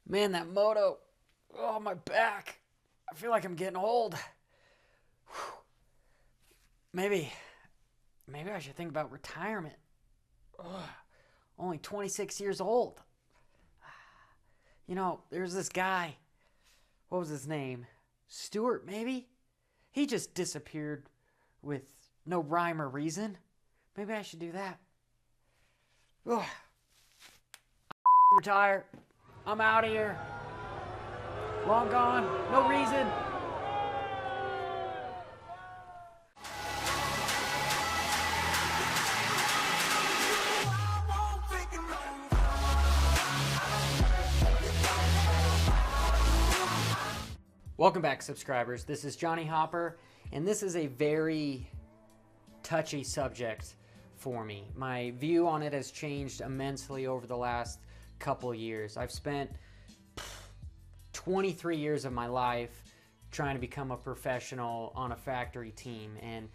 Man, that moto. Oh, my back. I feel like I'm getting old. Whew. Maybe, maybe I should think about retirement. Ugh, only 26 years old. There's this guy. What was his name? Stewart, maybe? He just disappeared with no rhyme or reason. Maybe I should do that. Ugh. Retire. I'm out of here. Long gone. No reason. Welcome back, subscribers. This is Johnny Hopper, and this is a very touchy subject for me. My view on it has changed immensely over the last couple years. I've spent 23 years of my life trying to become a professional on a factory team, and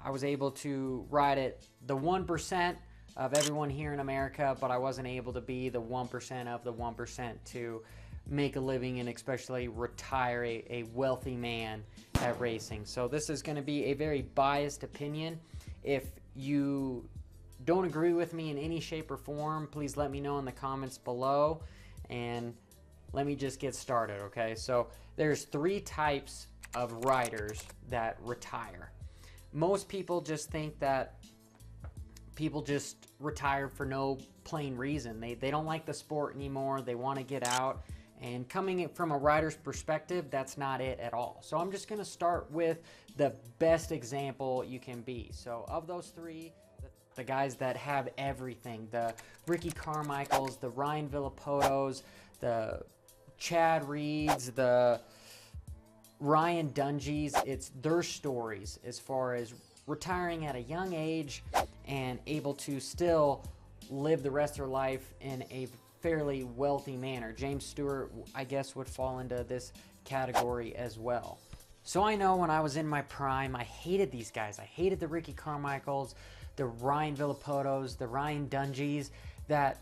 I was able to ride at the 1% of everyone here in America, but I wasn't able to be the 1% of the 1% to make a living and especially retire a wealthy man at racing. So this is going to be a very biased opinion. If you don't agree with me in any shape or form, please let me know in the comments below, and let me just get started, okay? So there's three types of riders that retire. Most people just think that people just retire for no plain reason. They don't like the sport anymore. They want to get out. And coming from a rider's perspective, that's not it at all. So I'm just going to start with the best example you can be. So of those three, the guys that have everything, the Ricky Carmichaels, the Ryan Villopotos, the Chad Reeds, the Ryan Dungeys, it's their stories as far as retiring at a young age and able to still live the rest of their life in a fairly wealthy manner. James Stewart, I guess, would fall into this category as well. So I know when I was in my prime, I hated these guys. I hated the Ricky Carmichaels, the Ryan Villopotos, the Ryan Dungeys that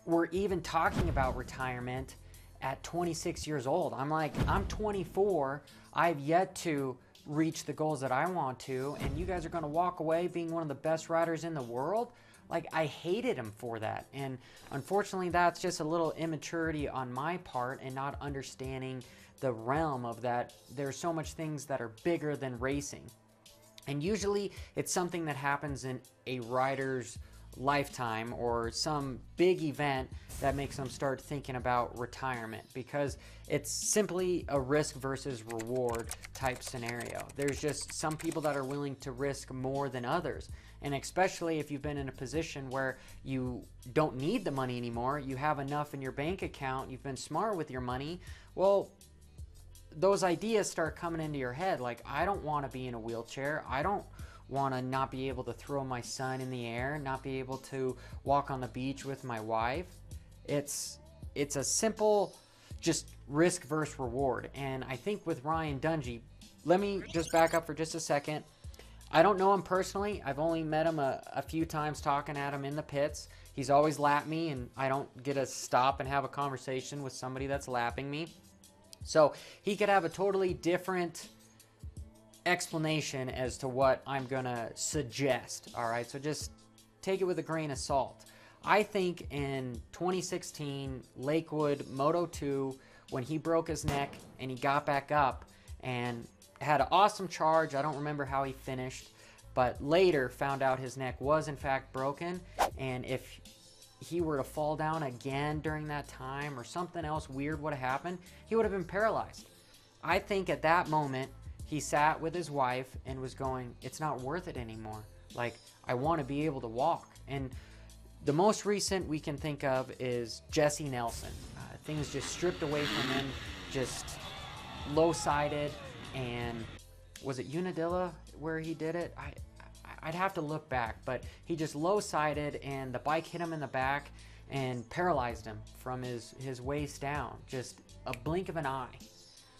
were even talking about retirement at 26 years old. I'm like, I'm 24. I've yet to reach the goals that I want to, and you guys are going to walk away being one of the best riders in the world? Like, I hated him for that. And unfortunately, that's just a little immaturity on my part and not understanding the realm of that. There's so much things that are bigger than racing. And usually it's something that happens in a rider's lifetime or some big event that makes them start thinking about retirement, because it's simply a risk versus reward type scenario. There's just some people that are willing to risk more than others. And especially if you've been in a position where you don't need the money anymore, you have enough in your bank account, you've been smart with your money, well, those ideas start coming into your head. Like, I don't want to be in a wheelchair. I don't want to not be able to throw my son in the air, not be able to walk on the beach with my wife. It's a simple just risk versus reward. And I think with Ryan Dungey, let me just back up for just a second. I don't know him personally. I've only met him a few times talking at him in the pits. He's always lapped me, and I don't get to stop and have a conversation with somebody that's lapping me. So he could have a totally different explanation as to what I'm going to suggest. All right, so just take it with a grain of salt. I think in 2016, Lakewood Moto 2, when he broke his neck and he got back up and had an awesome charge. I don't remember how he finished, but later found out his neck was in fact broken, and if he were to fall down again during that time or something else weird would have happened, he would have been paralyzed. I think at that moment he sat with his wife and was going, it's not worth it anymore. Like, I want to be able to walk. And the most recent we can think of is Jesse Nelson. Things just stripped away from him, just low-sided. And was it Unadilla where he did it? I'd have to look back, but he just low-sided and the bike hit him in the back and paralyzed him from his waist down. Just a blink of an eye.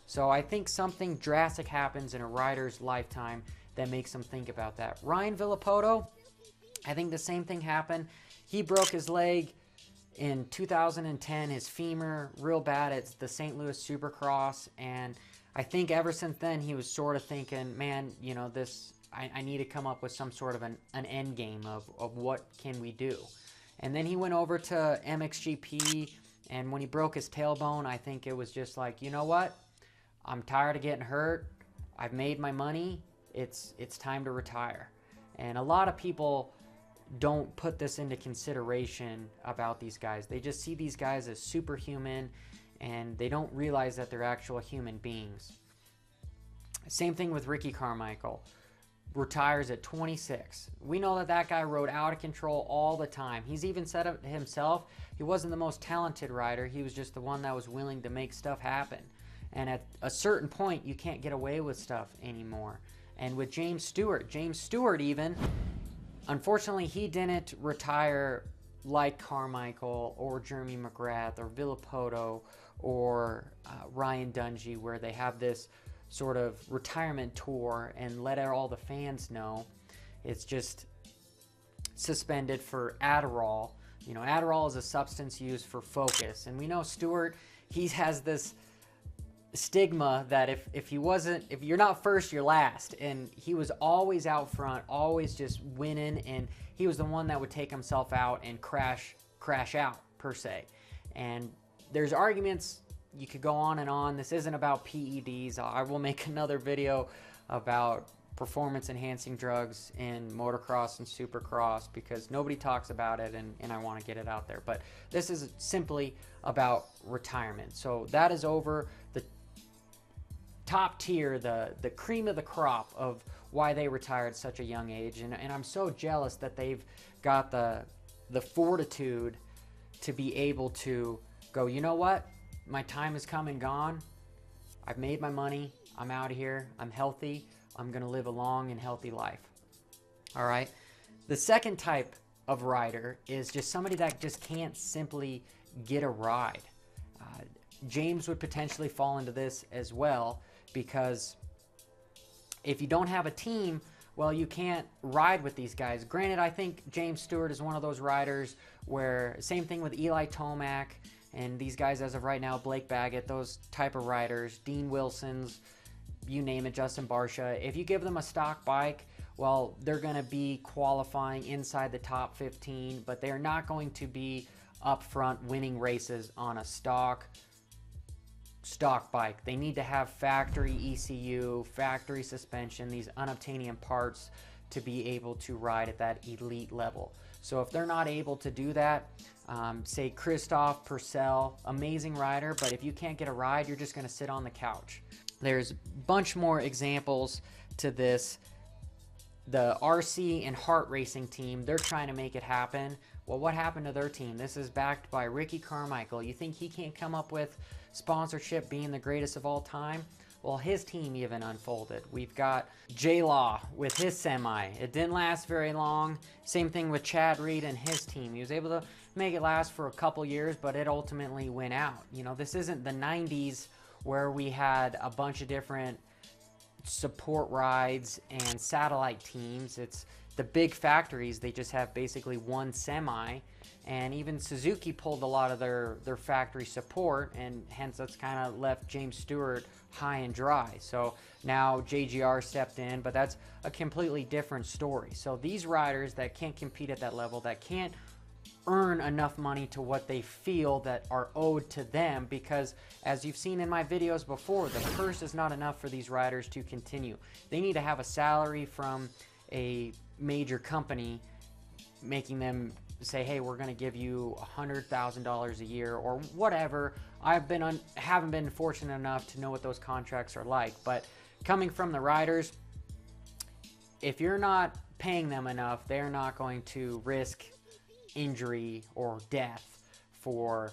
So I think something drastic happens in a rider's lifetime that makes them think about that. Ryan Villopoto, I think the same thing happened. He broke his leg in 2010, his femur real bad at the St. Louis Supercross, and I think ever since then he was sort of thinking, man, you know, I need to come up with some sort of an end game of what can we do. And then he went over to MXGP, and when he broke his tailbone, I think it was just like, you know what? I'm tired of getting hurt. I've made my money. It's time to retire. And a lot of people don't put this into consideration about these guys. They just see these guys as superhuman, and they don't realize that they're actual human beings. Same thing with Ricky Carmichael. Retires at 26. We know that guy rode out of control all the time. He's even said it himself, he wasn't the most talented rider. He was just the one that was willing to make stuff happen. And at a certain point, you can't get away with stuff anymore. And with James Stewart even, unfortunately, he didn't retire like Carmichael or Jeremy McGrath or Villopoto or Ryan Dungey, where they have this sort of retirement tour and let all the fans know. It's just suspended for Adderall. You know, Adderall is a substance used for focus. And we know Stewart, he has this stigma that if you're not first, you're last. And he was always out front, always just winning, and he was the one that would take himself out and crash out, per se. And there's arguments. You could go on and on. This isn't about PEDs. I will make another video about performance enhancing drugs in motocross and supercross because nobody talks about it, and I want to get it out there. But this is simply about retirement. So that is over. The top tier, the cream of the crop of why they retired at such a young age. And I'm so jealous that they've got the fortitude to be able to go, you know what? My time has come and gone. I've made my money. I'm out of here. I'm healthy. I'm going to live a long and healthy life. All right. The second type of rider is just somebody that just can't simply get a ride. James would potentially fall into this as well, because if you don't have a team, well, you can't ride with these guys. Granted, I think James Stewart is one of those riders where, same thing with Eli Tomac, and these guys as of right now, Blake Baggett, those type of riders, Dean Wilson's, you name it, Justin Barcia. If you give them a stock bike, well, they're going to be qualifying inside the top 15, but they're not going to be up front winning races on a stock bike. They need to have factory ECU, factory suspension, these unobtainium parts to be able to ride at that elite level. So if they're not able to do that, say Christophe Purcell, amazing rider, but if you can't get a ride, you're just going to sit on the couch. There's a bunch more examples to this. The RC and Hart Racing team, they're trying to make it happen. Well, what happened to their team? This is backed by Ricky Carmichael. You think he can't come up with sponsorship being the greatest of all time? Well, his team even unfolded. We've got J-Law with his semi. It didn't last very long. Same thing with Chad Reed and his team. He was able to make it last for a couple years, but it ultimately went out. You know, this isn't the 90s where we had a bunch of different support rides and satellite teams. It's the big factories. They just have basically one semi, and even Suzuki pulled a lot of their factory support, and hence that's kind of left James Stewart high and dry. So now JGR stepped in, but that's a completely different story. So these riders that can't compete at that level, that can't earn enough money to what they feel that are owed to them, because as you've seen in my videos before, the purse is not enough for these riders to continue. They need to have a salary from a major company making them say, hey, we're going to give you $100,000 a year or whatever. Haven't been fortunate enough to know what those contracts are like, but coming from the riders, if you're not paying them enough, they're not going to risk injury or death for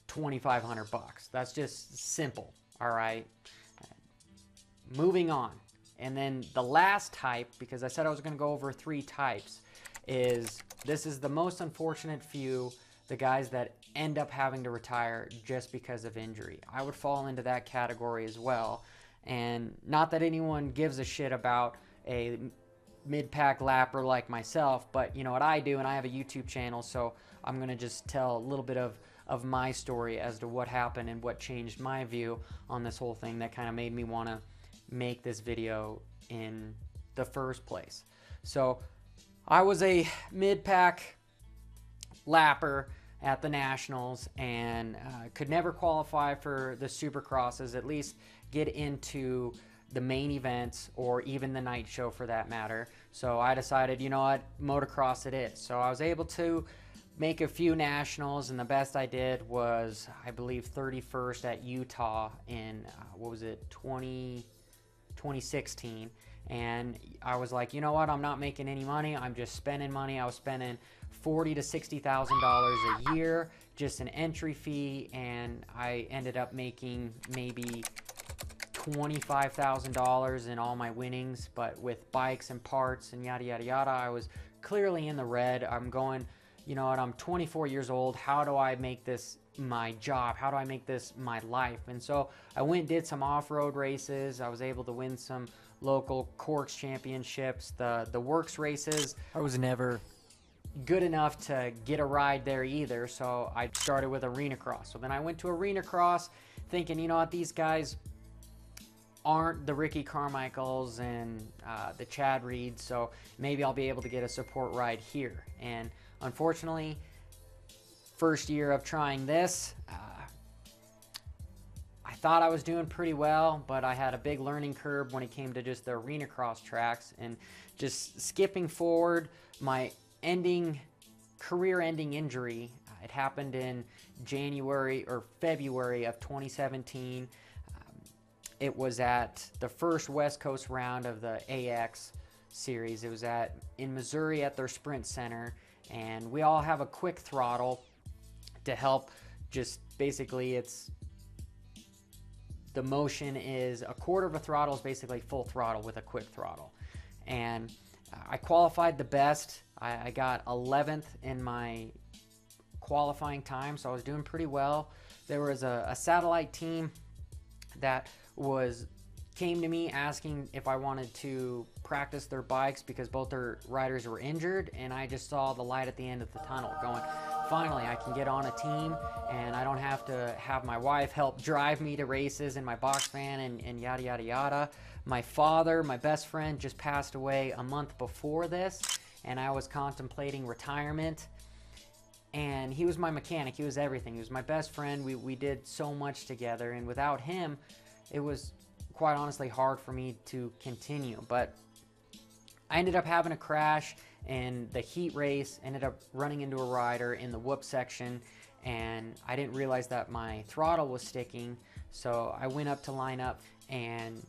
$2,500 bucks. That's just simple. All right. Moving on. And then the last type, because I said I was going to go over 3 types, this is the most unfortunate few, the guys that end up having to retire just because of injury. I would fall into that category as well. And not that anyone gives a shit about a mid-pack lapper like myself, but you know what I do, and I have a YouTube channel, so I'm going to just tell a little bit of my story as to what happened and what changed my view on this whole thing that kind of made me want to make this video in the first place. So I was a mid-pack lapper at the Nationals and could never qualify for the Supercrosses, at least get into the main events or even the night show for that matter. So I decided, you know what, motocross it is. So I was able to make a few nationals, and the best I did was, I believe, 31st at Utah in, 2016. And I was like, you know what, I'm not making any money, I'm just spending money. I was spending $40,000 to $60,000 a year, just an entry fee, and I ended up making maybe $25,000 in all my winnings. But with bikes and parts and yada yada yada, I was clearly in the red. I'm going, you know what, I'm 24 years old, how do I make this my job? How do I make this my life? And so I went and did some off-road races. I was able to win some local Corks championships. The works races, I was never good enough to get a ride there either, so I started with arena cross. So then I went to arena cross thinking, you know what, these guys aren't the Ricky Carmichaels and the Chad Reeds, so maybe I'll be able to get a support ride here. And unfortunately, first year of trying this, I thought I was doing pretty well, but I had a big learning curve when it came to just the arena cross tracks. And just skipping forward, my career-ending injury, it happened in January or February of 2017. It was at the first West Coast round of the AX series. It was in Missouri at their Sprint Center, and we all have a quick throttle to help. Just basically, the motion is a quarter of a throttle is basically full throttle with a quick throttle. And I qualified the best. I got 11th in my qualifying time, so I was doing pretty well. There was a satellite team that came to me asking if I wanted to practice their bikes because both their riders were injured, and I just saw the light at the end of the tunnel going, finally I can get on a team and I don't have to have my wife help drive me to races in my box van and yada yada yada. My father, my best friend, just passed away a month before this, and I was contemplating retirement. And he was my mechanic, he was everything. He was my best friend. We did so much together, and without him, it was quite honestly hard for me to continue. But I ended up having a crash in the heat race, ended up running into a rider in the whoop section, and I didn't realize that my throttle was sticking. So I went up to line up and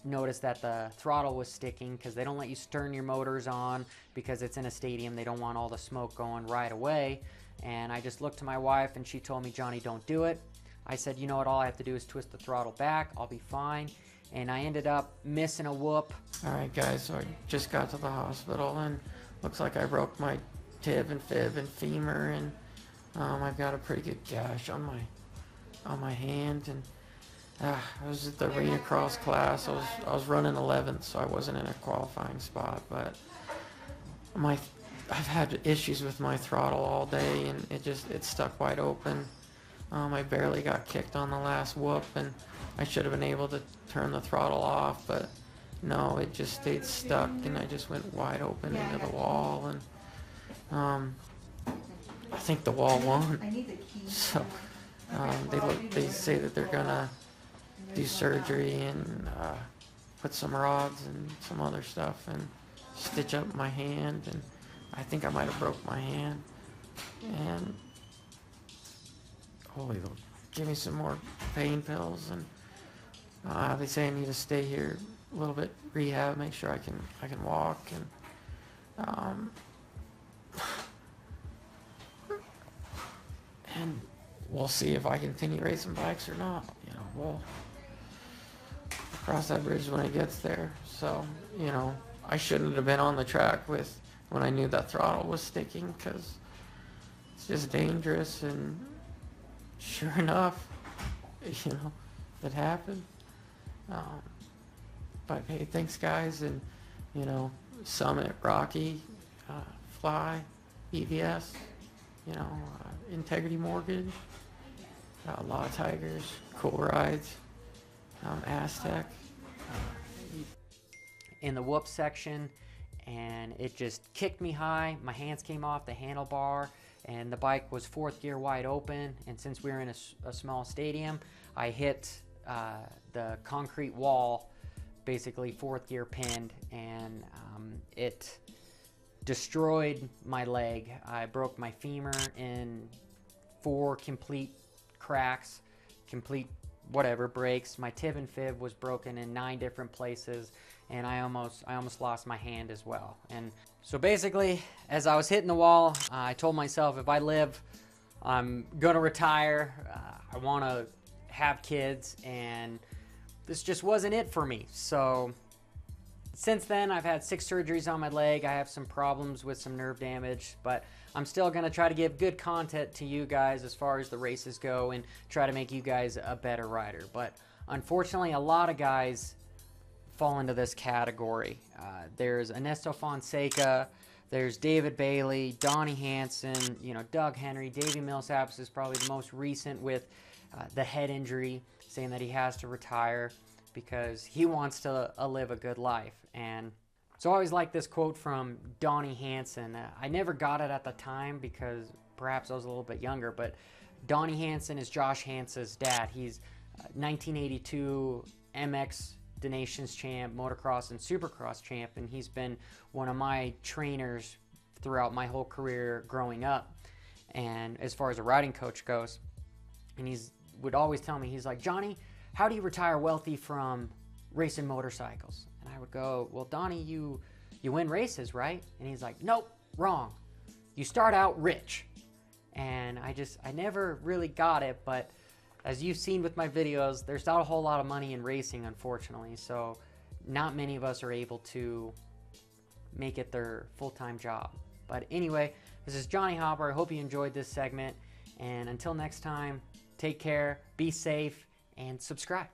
noticed that the throttle was sticking because they don't let you turn your motors on because it's in a stadium. They don't want all the smoke going right away. And I just looked to my wife and she told me, Johnny, don't do it. I said, you know what, all I have to do is twist the throttle back, I'll be fine. And I ended up missing a whoop. Alright guys, so I just got to the hospital and looks like I broke my tib and fib and femur, and I've got a pretty good gash on my hand. And I was at the arena cross class. I was running 11th, so I wasn't in a qualifying spot, but I've had issues with my throttle all day, and it stuck wide open. I barely got kicked on the last whoop, and I should have been able to turn the throttle off, but no, it just stayed stuck, and I just went wide open into the wall, and I think the wall won. So they say that they're gonna do surgery and put some rods and some other stuff and stitch up my hand, and I think I might have broke my hand. And holy, they'll give me some more pain pills, and they say I need to stay here a little bit, rehab, make sure I can walk, and we'll see if I continue racing bikes or not. You know, we'll cross that bridge when it gets there. So, you know, I shouldn't have been on the track when I knew that throttle was sticking, because it's just dangerous. And sure enough, you know, it happened. But hey, thanks guys, and you know, Summit, Rocky, Fly, EVS, Integrity Mortgage, Law Tigers, Cool Rides, Aztec. In the whoop section, and it just kicked me high. My hands came off the handlebar, and the bike was fourth gear wide open. And since we were in a small stadium, I hit the concrete wall, basically fourth gear pinned, and it destroyed my leg. I broke my femur in 4 complete cracks, complete whatever breaks. My tib and fib was broken in 9 different places, and I almost lost my hand as well. And so basically, as I was hitting the wall, I told myself, if I live, I'm gonna retire. I want to have kids, and this just wasn't it for me. So since then, I've had 6 surgeries on my leg. I have some problems with some nerve damage, but I'm still going to try to give good content to you guys as far as the races go and try to make you guys a better rider. But unfortunately, a lot of guys fall into this category. There's Ernesto Fonseca, there's David Bailey, Donnie Hansen, Doug Henry, Davey Millsaps is probably the most recent with the head injury, saying that he has to retire because he wants to live a good life. And so I always like this quote from Donnie Hansen. I never got it at the time because perhaps I was a little bit younger, but Donnie Hansen is Josh Hansen's dad. He's 1982 MX the Nations champ, motocross and supercross champ, and he's been one of my trainers throughout my whole career growing up, and as far as a riding coach goes. And would always tell me, he's like, Johnny, how do you retire wealthy from racing motorcycles? And I would go, well, Donnie, you win races, right? And he's like, nope, wrong. You start out rich. And I never really got it, but as you've seen with my videos, there's not a whole lot of money in racing, unfortunately. So not many of us are able to make it their full-time job. But anyway, this is Johnny Hopper. I hope you enjoyed this segment. And until next time, take care, be safe, and subscribe.